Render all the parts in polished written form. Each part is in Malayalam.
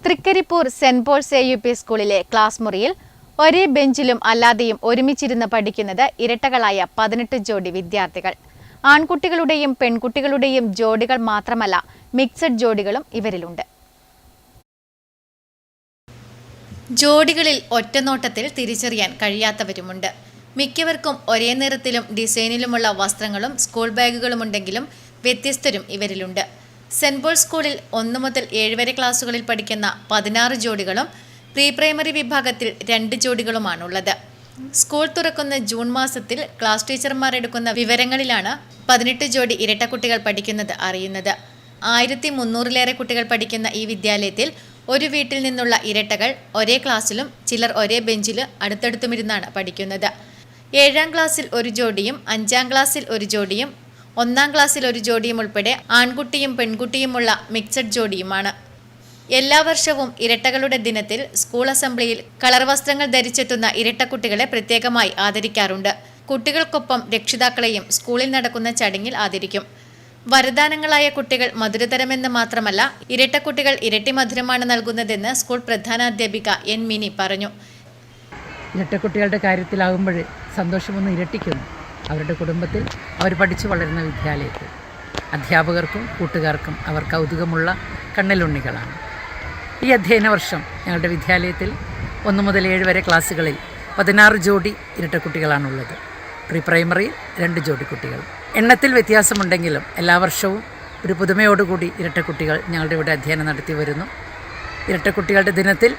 തൃക്കരിപ്പൂർ സെന്റ് പോൾസ് AUP സ്കൂളിലെ ക്ലാസ് മുറിയിൽ ഒരേ ബെഞ്ചിലും അല്ലാതെയും ഒരുമിച്ചിരുന്ന് പഠിക്കുന്നത് ഇരട്ടകളായ 18 ജോഡി വിദ്യാർത്ഥികൾ. ആൺകുട്ടികളുടെയും പെൺകുട്ടികളുടെയും ജോഡികൾ മാത്രമല്ല, മിക്സഡ് ജോഡികളും ഇവരിലുണ്ട്. ജോഡികളിൽ ഒറ്റനോട്ടത്തിൽ തിരിച്ചറിയാൻ കഴിയാത്തവരുമുണ്ട്. മിക്കവർക്കും ഒരേ നിറത്തിലും ഡിസൈനിലുമുള്ള വസ്ത്രങ്ങളും സ്കൂൾ ബാഗുകളുമുണ്ടെങ്കിലും വ്യത്യസ്തരും ഇവരിലുണ്ട്. സെന്റ് പോൾസ് സ്കൂളിൽ 1 മുതൽ 7 വരെ ക്ലാസുകളിൽ പഠിക്കുന്ന 16 ജോഡികളും പ്രീ പ്രൈമറി വിഭാഗത്തിൽ 2 ജോഡികളുമാണുള്ളത്. സ്കൂൾ തുറക്കുന്ന ജൂൺ മാസത്തിൽ ക്ലാസ് ടീച്ചർമാർ എടുക്കുന്ന വിവരങ്ങളിലാണ് 18 ജോഡി ഇരട്ടക്കുട്ടികൾ പഠിക്കുന്നത് അറിയുന്നത്. 1300-ലേറെ കുട്ടികൾ പഠിക്കുന്ന ഈ വിദ്യാലയത്തിൽ ഒരു വീട്ടിൽ നിന്നുള്ള ഇരട്ടകൾ ഒരേ ക്ലാസ്സിലും ചിലർ ഒരേ ബെഞ്ചിൽ അടുത്തടുത്തുമിരുന്നാണ് പഠിക്കുന്നത്. 7ാം ക്ലാസ്സിൽ ഒരു ജോഡിയും 5ാം ക്ലാസ്സിൽ ഒരു ജോഡിയും 1ാം ക്ലാസ്സിൽ ഒരു ജോഡിയും ഉൾപ്പെടെ ആൺകുട്ടിയും പെൺകുട്ടിയുമുള്ള മിക്സഡ് ജോഡിയുമാണ്. എല്ലാ വർഷവും ഇരട്ടകളുടെ ദിനത്തിൽ സ്കൂൾ അസംബ്ലിയിൽ കളർ വസ്ത്രങ്ങൾ ധരിച്ചെത്തുന്ന ഇരട്ടക്കുട്ടികളെ പ്രത്യേകമായി ആദരിക്കാറുണ്ട്. കുട്ടികൾക്കൊപ്പം രക്ഷിതാക്കളെയും സ്കൂളിൽ നടക്കുന്ന ചടങ്ങിൽ ആദരിക്കും. വരദാനങ്ങളായ കുട്ടികൾ മധുരതരമെന്ന് മാത്രമല്ല, ഇരട്ടക്കുട്ടികൾ ഇരട്ടി മധുരമാണ് നൽകുന്നതെന്ന് സ്കൂൾ പ്രധാനാധ്യാപിക N. മിനി പറഞ്ഞു. ഇരട്ടക്കുട്ടികളുടെ കാര്യത്തിലാകുമ്പോൾ സന്തോഷമൊന്നും ഇരട്ടിക്കുന്നു. അവരുടെ കുടുംബത്തിൽ അവർ പഠിച്ചു വളരുന്ന വിദ്യാലയത്തിൽ അധ്യാപകർക്കും കൂട്ടുകാർക്കും അവർ കൗതുകമുള്ള കണ്ണിലുണ്ണികളാണ്. ഈ അധ്യയന വർഷം ഞങ്ങളുടെ വിദ്യാലയത്തിൽ 1 മുതൽ 7 വരെ ക്ലാസ്സുകളിൽ 16 ജോഡി ഇരട്ടക്കുട്ടികളാണുള്ളത്. പ്രീ പ്രൈമറിയിൽ 2 ജോഡി കുട്ടികൾ. എണ്ണത്തിൽ വ്യത്യാസമുണ്ടെങ്കിലും എല്ലാ വർഷവും ഒരു പുതുമയോടുകൂടി ഇരട്ടക്കുട്ടികൾ ഞങ്ങളുടെ ഇവിടെ അധ്യയനം നടത്തി വരുന്നു. ഇരട്ടക്കുട്ടികളുടെ ദിനത്തിൽ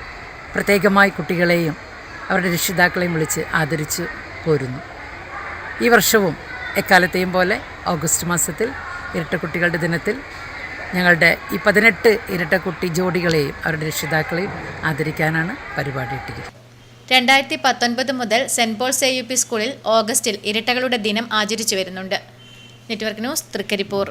പ്രത്യേകമായി കുട്ടികളെയും അവരുടെ രക്ഷിതാക്കളെയും വിളിച്ച് ആദരിച്ച് പോരുന്നു. ഈ വർഷവും എക്കാലത്തെയും പോലെ ഓഗസ്റ്റ് മാസത്തിൽ ഇരട്ടക്കുട്ടികളുടെ ദിനത്തിൽ ഞങ്ങളുടെ ഈ 18 ഇരട്ടക്കുട്ടി ജോഡികളെയും അവരുടെ രക്ഷിതാക്കളെയും ആദരിക്കാനാണ് പരിപാടി ഇട്ടിരിക്കുന്നത്. 2019 മുതൽ സെന്റ് പോൾസ് AUP സ്കൂളിൽ ഓഗസ്റ്റിൽ ഇരട്ടകളുടെ ദിനം ആചരിച്ചു വരുന്നുണ്ട്. Network news, Trikaripur.